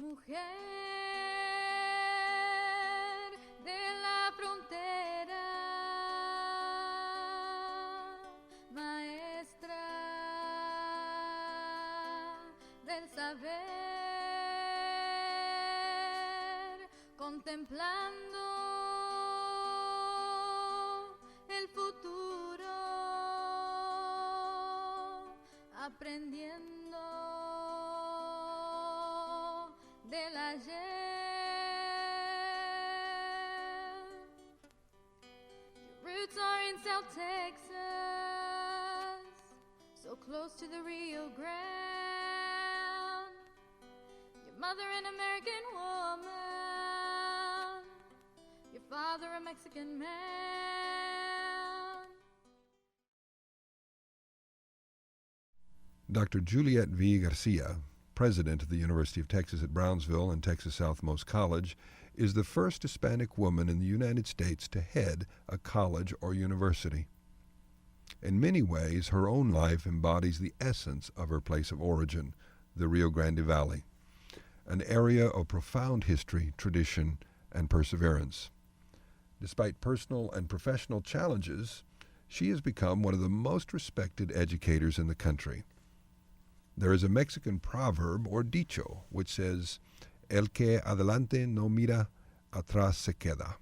Mujer de la frontera, maestra del saber, contemplando el futuro, aprendiendo del ayer. Your roots are in South Texas, so close to the Rio Grande. Your mother an American woman, your father a Mexican man. Dr. Juliet V. Garcia, president of the University of Texas at Brownsville and Texas Southmost College, is the first Hispanic woman in the United States to head a college or university. In many ways, her own life embodies the essence of her place of origin, the Rio Grande Valley, an area of profound history, tradition, and perseverance. Despite personal and professional challenges, she has become one of the most respected educators in the country. There is a Mexican proverb, or dicho, which says, "El que adelante no mira, atrás se queda."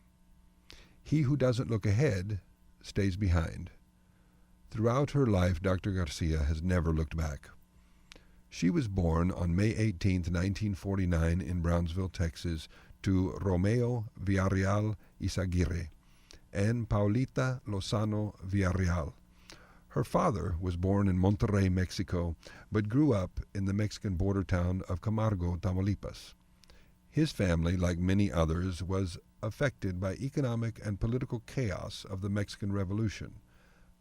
He who doesn't look ahead stays behind. Throughout her life, Dr. Garcia has never looked back. She was born on May 18, 1949 in Brownsville, Texas, to Romeo Villarreal Izaguirre and Paulita Lozano Villarreal. Her father was born in Monterrey, Mexico, but grew up in the Mexican border town of Camargo, Tamaulipas. His family, like many others, was affected by economic and political chaos of the Mexican Revolution.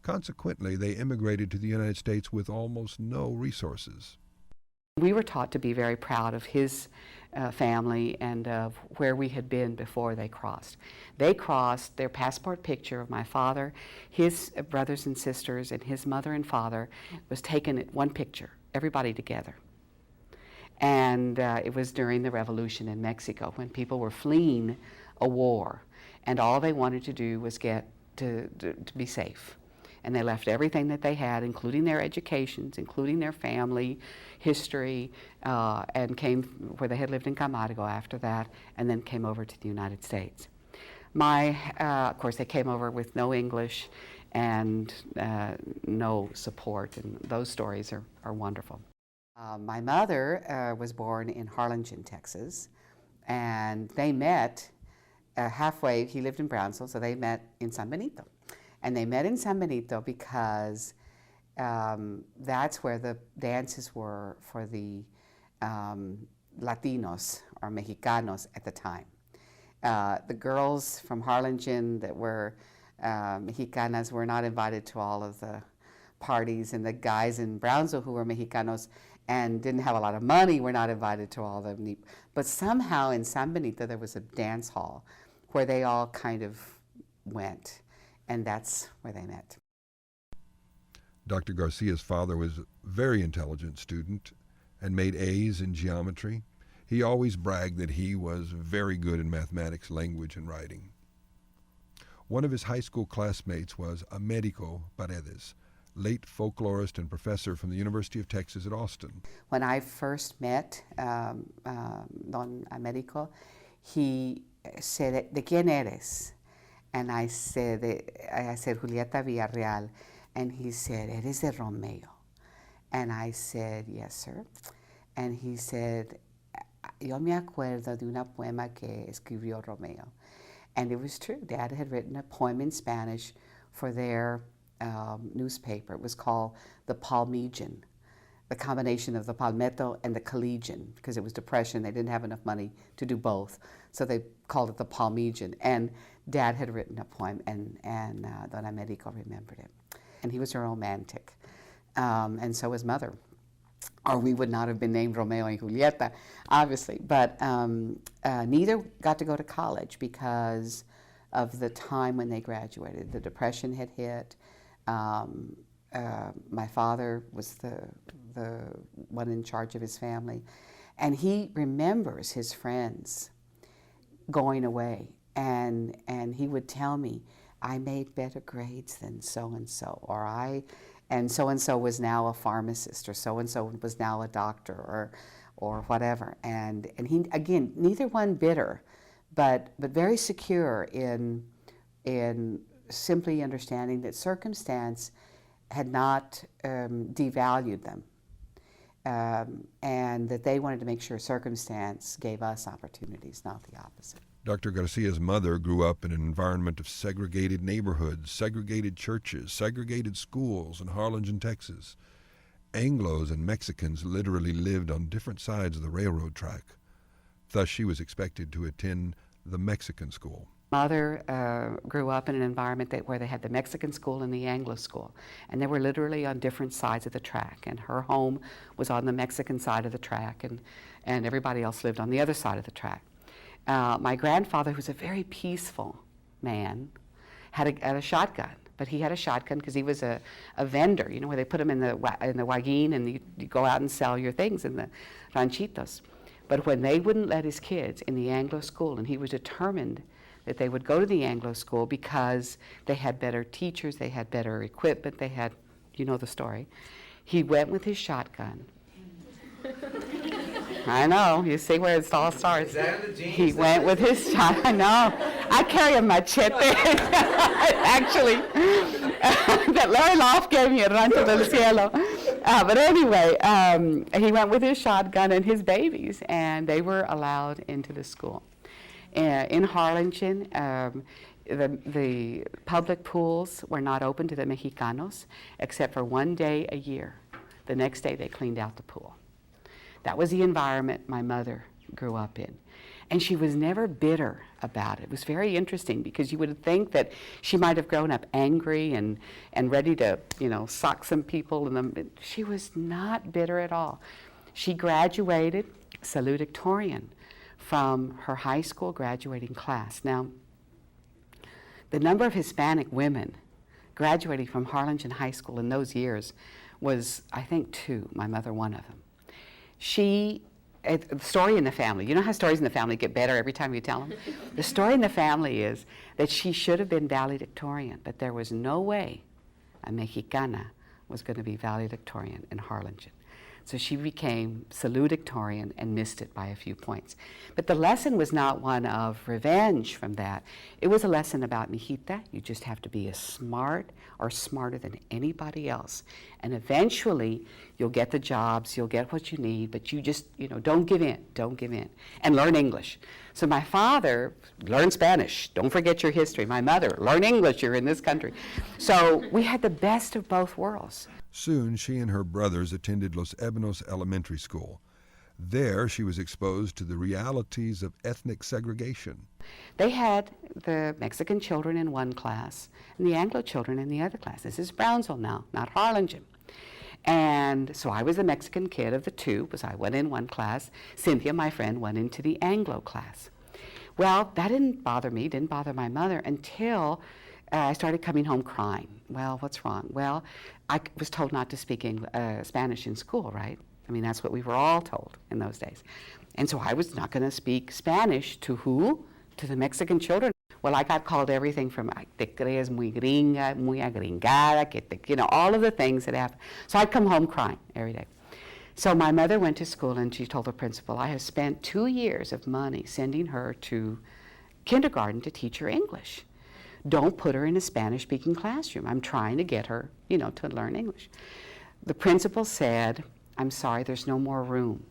Consequently, they immigrated to the United States with almost no resources. We were taught to be very proud of his family and of where we had been before they crossed. They crossed, their passport picture of my father, his brothers and sisters, and his mother and father was taken at one picture, everybody together. And it was during the revolution in Mexico when people were fleeing a war, and all they wanted to do was get to be safe. And they left everything that they had, including their educations, including their family history, and came where they had lived in Camargo after that, and then came over to the United States. Of course, they came over with no English and no support, and those stories are wonderful. My mother was born in Harlingen, Texas, and they met halfway. He lived in Brownsville, so they met in San Benito. And they met in San Benito because that's where the dances were for the Latinos or Mexicanos at the time. The girls from Harlingen that were Mexicanas were not invited to all of the parties, and the guys in Brownsville who were Mexicanos and didn't have a lot of money were not invited to all of them. But somehow in San Benito there was a dance hall where they all kind of went. And that's where they met. Dr. Garcia's father was a very intelligent student and made A's in geometry. He always bragged that he was very good in mathematics, language, and writing. One of his high school classmates was Americo Paredes, late folklorist and professor from the University of Texas at Austin. When I first met Don Americo, he said, "¿De quién eres?" And I said, Juliet Villarreal. And he said, "Eres de Romeo?" And I said, "Yes, sir." And he said, "Yo me acuerdo de una poema que escribió Romeo." And it was true. Dad had written a poem in Spanish for their newspaper. It was called The Palmegian, the combination of the Palmetto and the Collegian, because it was Depression. They didn't have enough money to do both. So they called it the Palmegian. And Dad had written a poem, and Don Americo remembered it. And he was a romantic, and so was Mother. Or we would not have been named Romeo and Julieta, obviously. But neither got to go to college because of the time when they graduated. The Depression had hit. My father was the one in charge of his family. And he remembers his friends going away, and he would tell me, I made better grades than so-and-so, and so-and-so was now a pharmacist, or so-and-so was now a doctor, or whatever. And he, again, neither one bitter, but very secure in simply understanding that circumstance had not devalued them, and that they wanted to make sure circumstance gave us opportunities, not the opposite. Dr. Garcia's mother grew up in an environment of segregated neighborhoods, segregated churches, segregated schools in Harlingen, Texas. Anglos and Mexicans literally lived on different sides of the railroad track. Thus, she was expected to attend the Mexican school. Mother grew up in an environment where they had the Mexican school and the Anglo school, and they were literally on different sides of the track, and her home was on the Mexican side of the track, and everybody else lived on the other side of the track. My grandfather, who was a very peaceful man, had a shotgun, but he had a shotgun because he was a vendor, you know, where they put him in the wagin, and you go out and sell your things in the ranchitos. But when they wouldn't let his kids in the Anglo school, and he was determined that they would go to the Anglo school because they had better teachers, they had better equipment, they had, you know the story, he went with his shotgun. I know, you see where it all starts. He went with his shotgun. I know. I carry a machete. Actually, that Larry Loft gave me a rancho del cielo. But anyway, he went with his shotgun and his babies, and they were allowed into the school. In Harlingen, the public pools were not open to the Mexicanos except for one day a year. The next day they cleaned out the pool. That was the environment my mother grew up in. And she was never bitter about it. It was very interesting because you would think that she might have grown up angry and ready to, you know, sock some people. She was not bitter at all. She graduated salutatorian from her high school graduating class. Now, the number of Hispanic women graduating from Harlingen High School in those years was, I think, 2, my mother one of them. The story in the family, you know how stories in the family get better every time you tell them? The story in the family is that she should have been valedictorian, but there was no way a Mexicana was going to be valedictorian in Harlingen. So she became salutatorian and missed it by a few points. But the lesson was not one of revenge from that. It was a lesson about, mijita, you just have to be as smart or smarter than anybody else. And eventually, you'll get the jobs, you'll get what you need, but you just, you know, don't give in, don't give in. And learn English. So my father learned Spanish. Don't forget your history. My mother, learn English, you're in this country. So we had the best of both worlds. Soon, she and her brothers attended Los Ebanos Elementary School. There, she was exposed to the realities of ethnic segregation. They had the Mexican children in one class and the Anglo children in the other class. This is Brownsville now, not Harlingen. And so I was the Mexican kid of the 2, because I went in one class. Cynthia, my friend, went into the Anglo class. Well, that didn't bother me, didn't bother my mother until I started coming home crying. Well, what's wrong? Well, I was told not to speak Spanish in school, right? I mean, that's what we were all told in those days. And so I was not going to speak Spanish to who? To the Mexican children. Well, I got called everything from, te crees muy gringa, muy agringada, que te, you know, all of the things that happened. So I'd come home crying every day. So my mother went to school and she told the principal, I have spent 2 years of money sending her to kindergarten to teach her English. Don't put her in a Spanish-speaking classroom. I'm trying to get her, you know, to learn English. The principal said, I'm sorry, there's no more room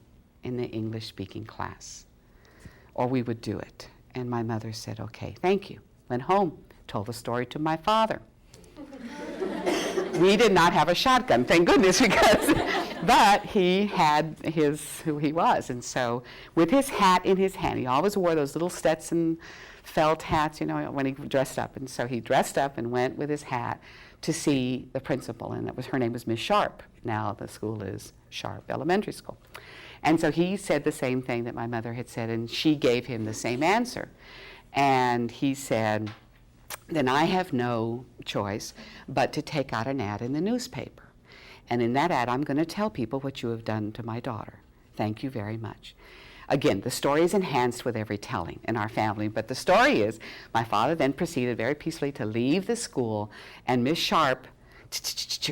in the English-speaking class, or we would do it. And my mother said, okay, thank you. Went home, told the story to my father. We did not have a shotgun, thank goodness, because, but he had who he was. And so with his hat in his hand, he always wore those little Stetson felt hats, you know, when he dressed up. And so he dressed up and went with his hat to see the principal, and her name was Miss Sharp. Now the school is Sharp Elementary School. And so he said the same thing that my mother had said, and she gave him the same answer. And he said, then I have no choice but to take out an ad in the newspaper. And in that ad, I'm going to tell people what you have done to my daughter. Thank you very much. Again, the story is enhanced with every telling in our family, but the story is my father then proceeded very peacefully to leave the school, and Miss Sharp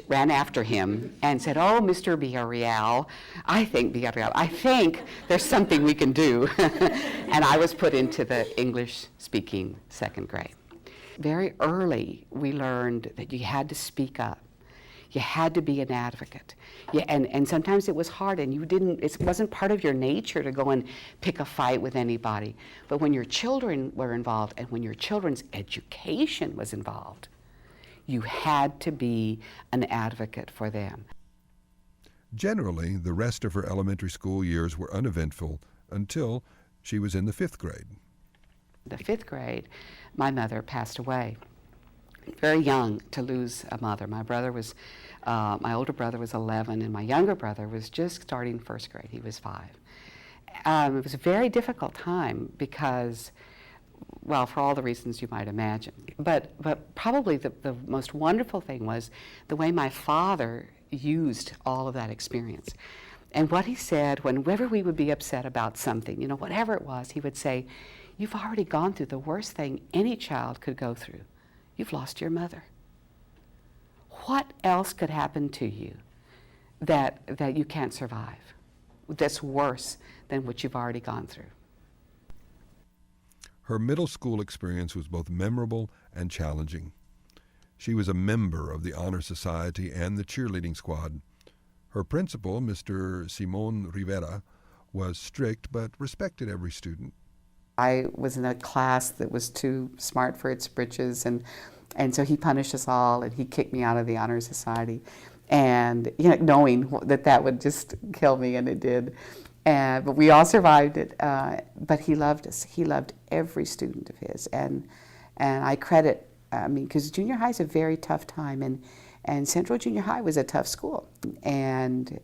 ran after him and said, "Oh, Mr. Villarreal, I think there's something we can do." And I was put into the English-speaking second grade. Very early, we learned that you had to speak up. You had to be an advocate. Yeah, and sometimes it was hard, and it wasn't part of your nature to go and pick a fight with anybody. But when your children were involved and when your children's education was involved, you had to be an advocate for them. Generally, the rest of her elementary school years were uneventful until she was in the 5th grade. The 5th grade, my mother passed away. Very young to lose a mother. My older brother was 11, and my younger brother was just starting 1st grade. He was 5. It was a very difficult time because, well, for all the reasons you might imagine. But probably the most wonderful thing was the way my father used all of that experience. And what he said, whenever we would be upset about something, whatever it was, he would say, "You've already gone through the worst thing any child could go through. You've lost your mother. What else could happen to you that you can't survive, that's worse than what you've already gone through?" Her middle school experience was both memorable and challenging. She was a member of the Honor Society and the cheerleading squad. Her principal, Mr. Simon Rivera, was strict but respected every student. I was in a class that was too smart for its britches, and so he punished us all, and he kicked me out of the Honor Society, and knowing that would just kill me, and it did. But we all survived it. But he loved us. He loved every student of his, and I credit. Because junior high is a very tough time, and Central Junior High was a tough school, and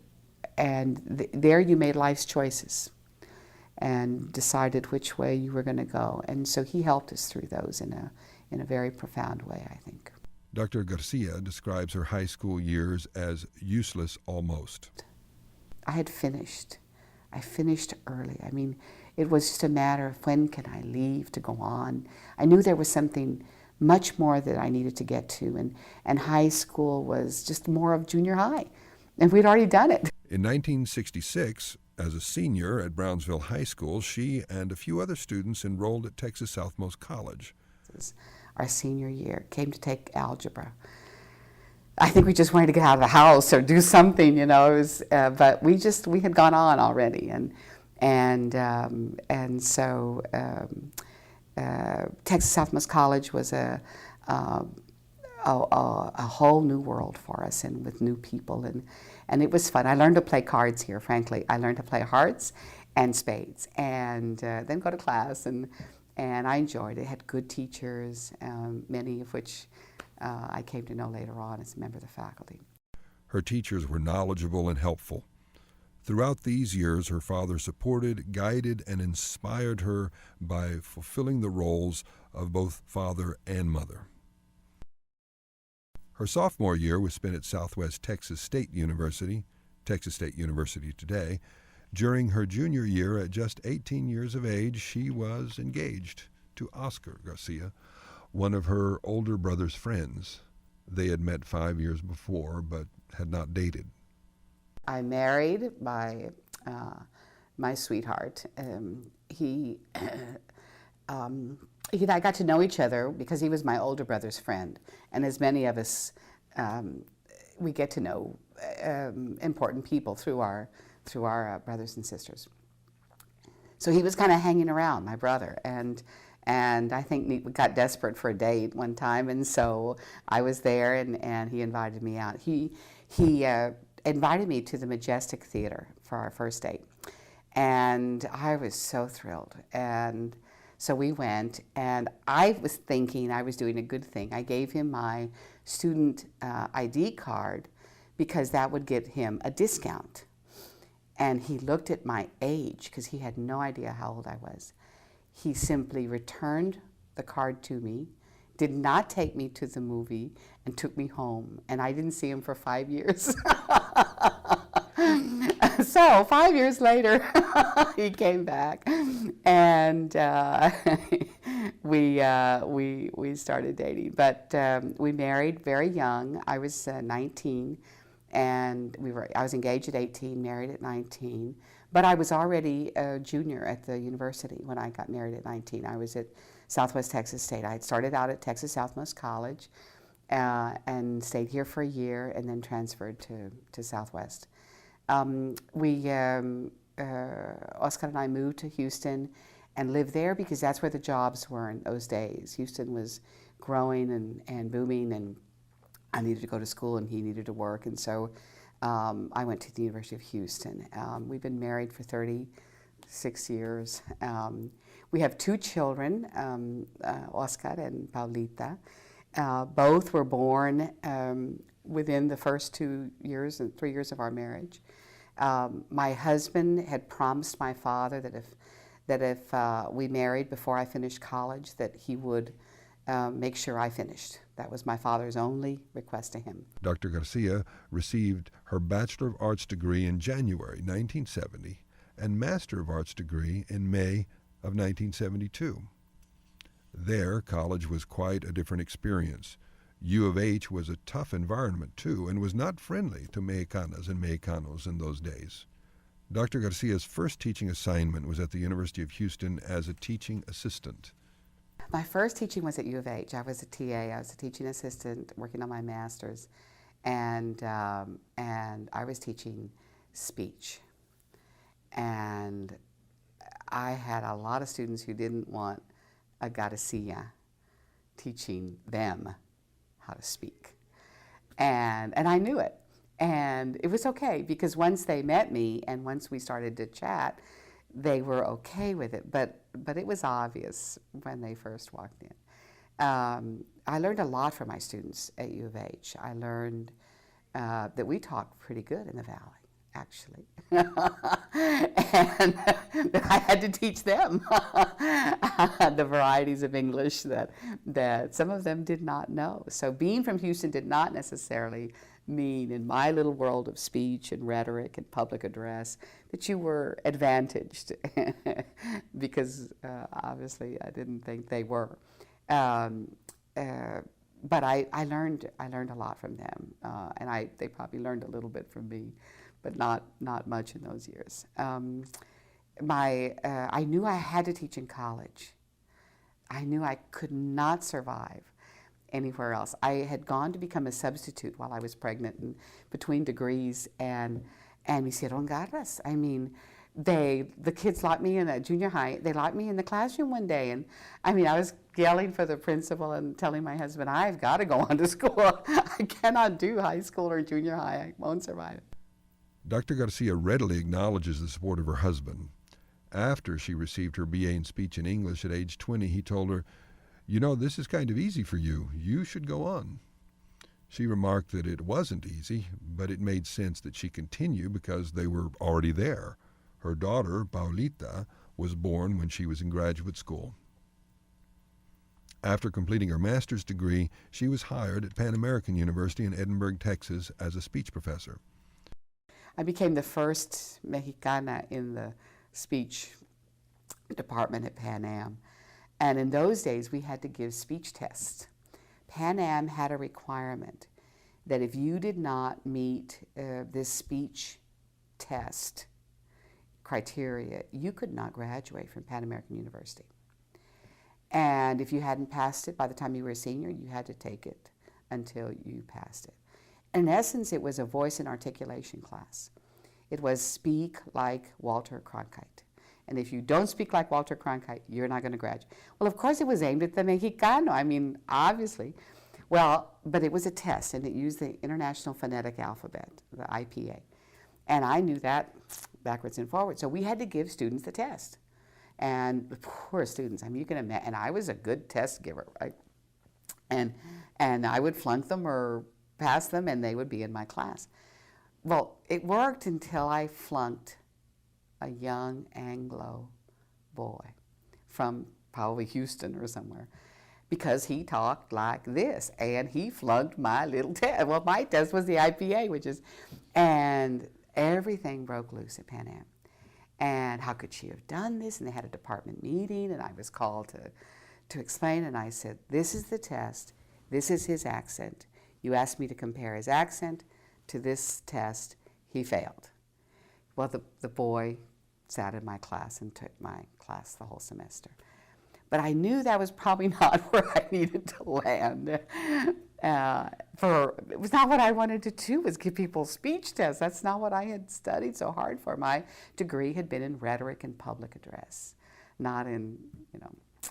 there you made life's choices and decided which way you were going to go. And so he helped us through those in a very profound way, I think. Dr. Garcia describes her high school years as useless almost. I had finished. I finished early. It was just a matter of when can I leave to go on. I knew there was something much more that I needed to get to, and high school was just more of junior high, and we'd already done it. In 1966, as a senior at Brownsville High School, she and a few other students enrolled at Texas Southmost College. Our senior year, came to take algebra. I think we just wanted to get out of the house or do something, but we had gone on already, and so Texas Southmost College was a whole new world for us, and with new people, and it was fun. I learned to play cards here, frankly. I learned to play hearts and spades, and then go to class, and I enjoyed it. It had good teachers, many of which I came to know later on as a member of the faculty. Her teachers were knowledgeable and helpful. Throughout these years, her father supported, guided, and inspired her by fulfilling the roles of both father and mother. Her sophomore year was spent at Southwest Texas State University, Texas State University today. During her junior year, at just 18 years of age, she was engaged to Oscar Garcia, one of her older brother's friends. They had met 5 years before, but had not dated. I married my sweetheart. He and I got to know each other because he was my older brother's friend, and as many of us, we get to know important people through our brothers and sisters. So he was kind of hanging around, my brother, and I think we got desperate for a date one time, and so I was there, and he invited me out. He invited me to the Majestic Theater for our first date, and I was so thrilled. And so we went, and I was thinking I was doing a good thing. I gave him my student ID card because that would get him a discount. And he looked at my age because he had no idea how old I was. He simply returned the card to me, did not take me to the movie, and took me home. And I didn't see him for 5 years. So 5 years later, he came back, and we started dating. But we married very young. I was 19, and I was engaged at 18, married at 19. But I was already a junior at the university when I got married at 19. I was at Southwest Texas State. I had started out at Texas Southmost College and stayed here for a year and then transferred to Southwest. Oscar and I moved to Houston and lived there because that's where the jobs were in those days. Houston was growing and booming, and I needed to go to school and he needed to work, and so I went to the University of Houston. We've been married for 36 years. We have 2 children, Oscar and Paulita. Both were born within the first 2 years and 3 years of our marriage. My husband had promised my father that if we married before I finished college, that he would make sure I finished. That was my father's only request to him. Dr. Garcia received her Bachelor of Arts degree in January 1970 and Master of Arts degree in May of 1972. There, college was quite a different experience. U of H was a tough environment, too, and was not friendly to Mexicanas and Mexicanos in those days. Dr. Garcia's first teaching assignment was at the University of Houston as a teaching assistant. My first teaching was at U of H. I was a TA. I was a teaching assistant working on my master's, and I was teaching speech. And I had a lot of students who didn't want a Garcia teaching them how to speak. And I knew it. And it was okay, because once they met me and once we started to chat, they were okay with it. But it was obvious when they first walked in. I learned a lot from my students at U of H. I learned that we talk pretty good in the Valley, actually. And I had to teach them the varieties of English that some of them did not know. So being from Houston did not necessarily mean, in my little world of speech and rhetoric and public address, that you were advantaged, because obviously I didn't think they were. But I learned a lot from them, and they probably learned a little bit from me, but not much in those years. I knew I had to teach in college. I knew I could not survive anywhere else. I had gone to become a substitute while I was pregnant and between degrees, and me hicieron garras. I mean, the kids locked me in a junior high. They locked me in the classroom one day, and I mean, I was yelling for the principal and telling my husband, I've got to go on to school. I cannot do high school or junior high. I won't survive it. Dr. Garcia readily acknowledges the support of her husband. After she received her BA in Speech and English at age 20, he told her, "You know, this is kind of easy for you. You should go on." She remarked that it wasn't easy, but it made sense that she continue because they were already there. Her daughter, Paulita, was born when she was in graduate school. After completing her master's degree, she was hired at Pan American University in Edinburgh, Texas, as a speech professor. I became the first Mexicana in the speech department at Pan Am. And in those days, we had to give speech tests. Pan Am had a requirement that if you did not meet this speech test criteria, you could not graduate from Pan American University. And if you hadn't passed it by the time you were a senior, you had to take it until you passed it. In essence, it was a voice and articulation class. It was speak like Walter Cronkite. And if you don't speak like Walter Cronkite, you're not going to graduate. Well, of course, it was aimed at the Mexicano. I mean, obviously. Well, but it was a test, and it used the International Phonetic Alphabet, the IPA. And I knew that backwards and forwards. So we had to give students the test. And the poor students, I mean, you can imagine, and I was a good test giver, right? And I would flunk them or pass them, and they would be in my class. Well, it worked until I flunked a young Anglo boy from probably Houston or somewhere, because he talked like this, and he flunked my little test. Well, my test was the IPA, which is, and Everything broke loose at Pan Am. And how could she have done this? And they had a department meeting, and I was called to explain, and I said, this is the test. This is his accent. You asked me to compare his accent to this test. He failed. Well, the boy sat in my class and took my class the whole semester. But I knew that was probably not where I needed to land. It was not what I wanted to do, was give people speech tests. That's not what I had studied so hard for. My degree had been in rhetoric and public address, not in,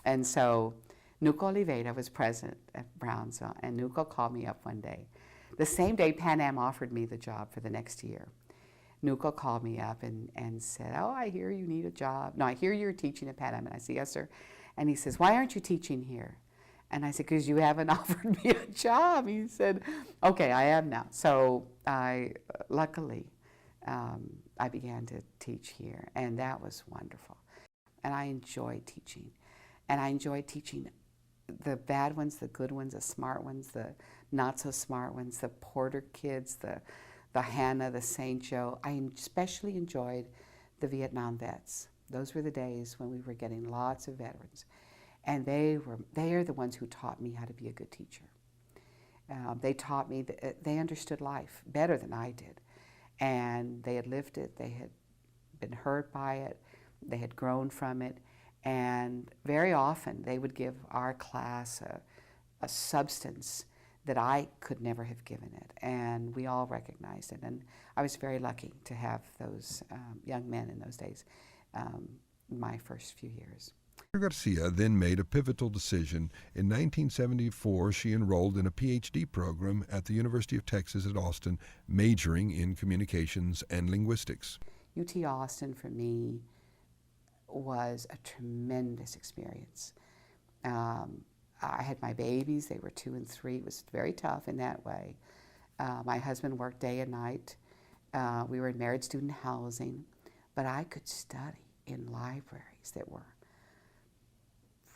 And so Nuco Oliveira was president at Brownsville, and Nuco called me up one day. The same day Pan Am offered me the job for the next year. Nuco called me up and said, oh, I hear you need a job. No, I hear you're teaching at Pan Am. And I said, yes, sir. And he says, why aren't you teaching here? And I said, because you haven't offered me a job. He said, okay, I am now. So luckily, I began to teach here, and that was wonderful. And I enjoyed teaching. And I enjoyed teaching the bad ones, the good ones, the smart ones, the not so smart ones, the Porter kids, the Hannah, the St. Joe. I especially enjoyed the Vietnam vets. Those were the days when we were getting lots of veterans. And they are the ones who taught me how to be a good teacher. They taught me that they understood life better than I did. And they had lived it, they had been hurt by it, they had grown from it. And very often they would give our class a substance that I could never have given it. And we all recognized it. And I was very lucky to have those young men in those days, my first few years. Dr. Garcia then made a pivotal decision. In 1974, she enrolled in a PhD program at the University of Texas at Austin, majoring in communications and linguistics. UT Austin, for me, was a tremendous experience. I had my babies, they were 2 and 3. It was very tough in that way. My husband worked day and night. We were in married student housing, but I could study in libraries that were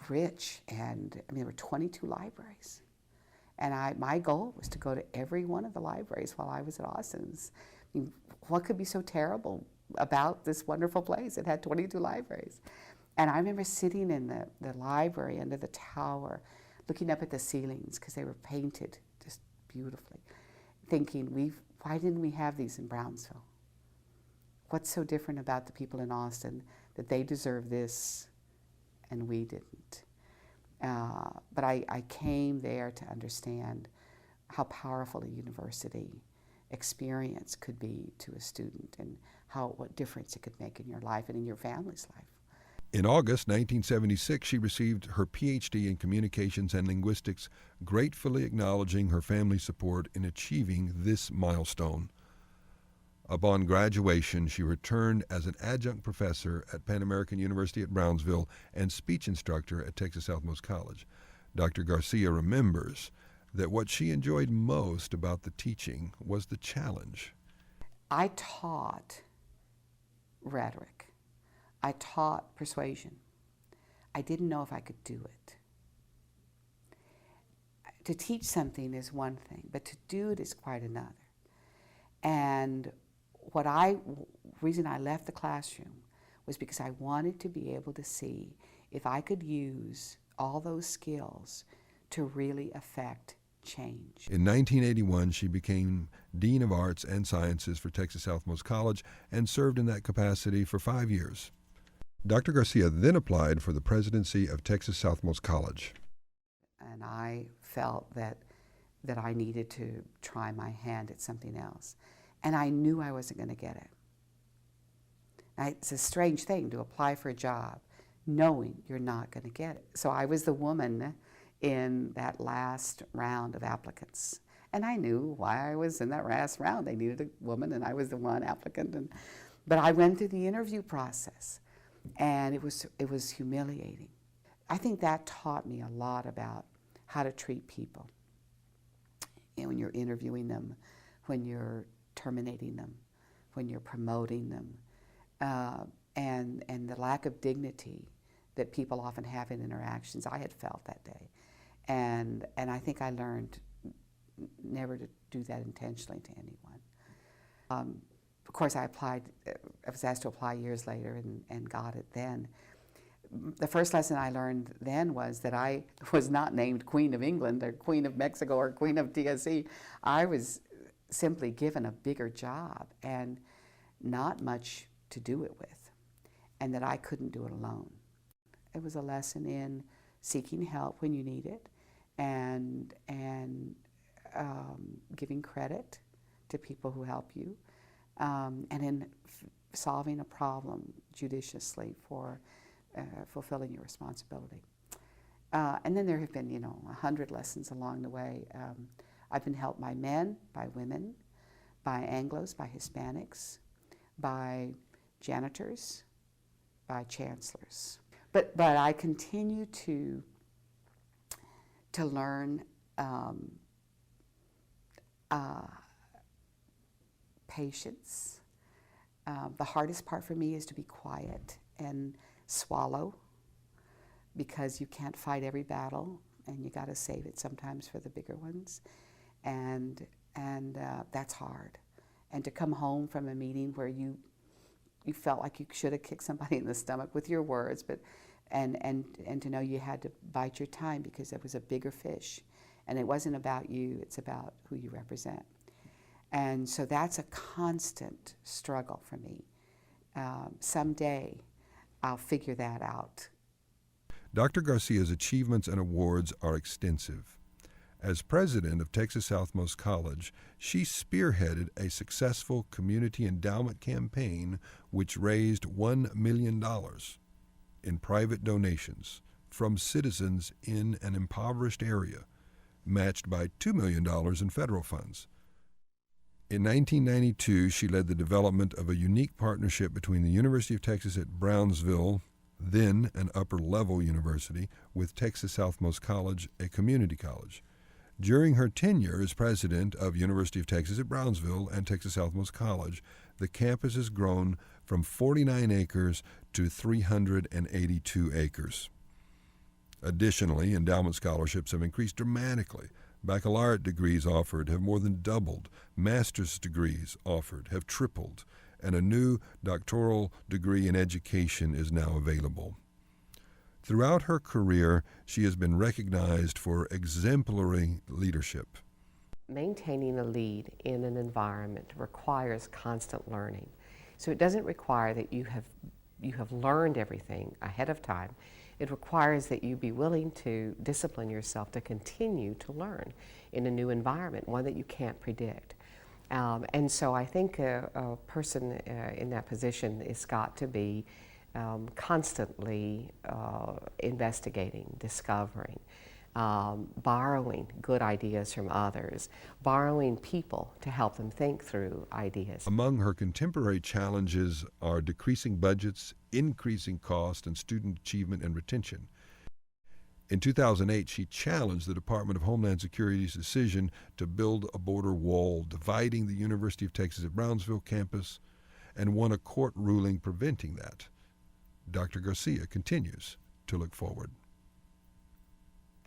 rich, and there were 22 libraries. And my goal was to go to every one of the libraries while I was at Austin's. What could be so terrible about this wonderful place? It had 22 libraries. And I remember sitting in the library under the tower, looking up at the ceilings, because they were painted just beautifully, thinking, why didn't we have these in Brownsville? What's so different about the people in Austin that they deserve this and we didn't? But I came there to understand how powerful a university experience could be to a student, and what difference it could make in your life and in your family's life. In August 1976, she received her PhD in Communications and Linguistics, gratefully acknowledging her family's support in achieving this milestone. Upon graduation, she returned as an adjunct professor at Pan American University at Brownsville and speech instructor at Texas Southmost College. Dr. Garcia remembers that what she enjoyed most about the teaching was the challenge. I taught rhetoric. I taught persuasion. I didn't know if I could do it. To teach something is one thing, but to do it is quite another. And reason I left the classroom was because I wanted to be able to see if I could use all those skills to really affect change. In 1981, she became Dean of Arts and Sciences for Texas Southmost College and served in that capacity for 5 years. Dr. Garcia then applied for the presidency of Texas Southmost College. And I felt that I needed to try my hand at something else. And I knew I wasn't going to get it. Now, it's a strange thing to apply for a job knowing you're not going to get it. So I was the woman in that last round of applicants. And I knew why I was in that last round. They needed a woman, and I was the one applicant. But I went through the interview process, and it was humiliating. I think that taught me a lot about how to treat people. When you're interviewing them, when you're terminating them, when you're promoting them, and the lack of dignity that people often have in interactions. I had felt that day. And I think I learned never to do that intentionally to anyone. course, I was asked to apply years later and got it then. The first lesson I learned then was that I was not named Queen of England or Queen of Mexico or Queen of TSE. I was simply given a bigger job and not much to do it with, and that I couldn't do it alone. It was a lesson in seeking help when you need it, and giving credit to people who help you, and in solving a problem judiciously for fulfilling your responsibility. And then there have been, 100 lessons along the way. I've been helped by men, by women, by Anglos, by Hispanics, by janitors, by chancellors. But I continue to learn patience. The hardest part for me is to be quiet and swallow, because you can't fight every battle, and you got to save it sometimes for the bigger ones, and that's hard. And to come home from a meeting where you felt like you should have kicked somebody in the stomach with your words, but and to know you had to bite your time because there was a bigger fish, and it wasn't about you, it's about who you represent. And so that's a constant struggle for me. Someday I'll figure that out. Dr. Garcia's achievements and awards are extensive. As president of Texas Southmost College, she spearheaded a successful community endowment campaign which raised $1 million in private donations from citizens in an impoverished area, matched by $2 million in federal funds. In 1992, she led the development of a unique partnership between the University of Texas at Brownsville, then an upper-level university, with Texas Southmost College, a community college. During her tenure as president of University of Texas at Brownsville and Texas Southmost College, the campus has grown from 49 acres to 382 acres. Additionally, endowment scholarships have increased dramatically. Baccalaureate degrees offered have more than doubled. Master's degrees offered have tripled. And a new doctoral degree in education is now available. Throughout her career, she has been recognized for exemplary leadership. Maintaining a lead in an environment requires constant learning. So it doesn't require that you have learned everything ahead of time. It requires that you be willing to discipline yourself to continue to learn in a new environment, one that you can't predict. And so I think a person in that position has got to be constantly investigating, discovering, borrowing good ideas from others, borrowing people to help them think through ideas. Among her contemporary challenges are decreasing budgets, increasing cost, and student achievement and retention. In 2008, she challenged the Department of Homeland Security's decision to build a border wall dividing the University of Texas at Brownsville campus and won a court ruling preventing that. Dr. Garcia continues to look forward.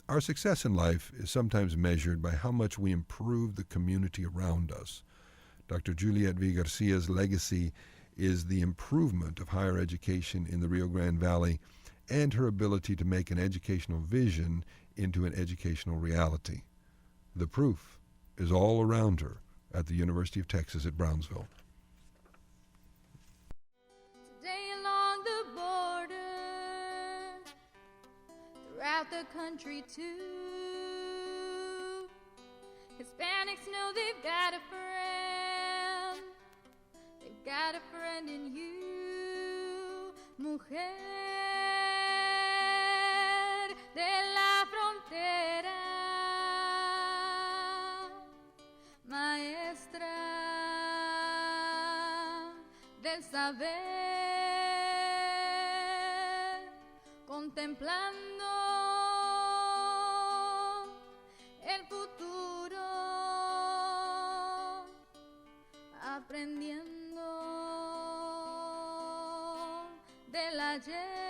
Our success in life is sometimes measured by how much we improve the community around us. Dr. Juliet V. Garcia's legacy is the improvement of higher education in the Rio Grande Valley and her ability to make an educational vision into an educational reality. The proof is all around her at the University of Texas at Brownsville. Today along the border, throughout the country too, Hispanics know they've got a friend. They've got a friend in you, mujer de la frontera, maestra del saber, contemplando el futuro, aprendiendo del ayer.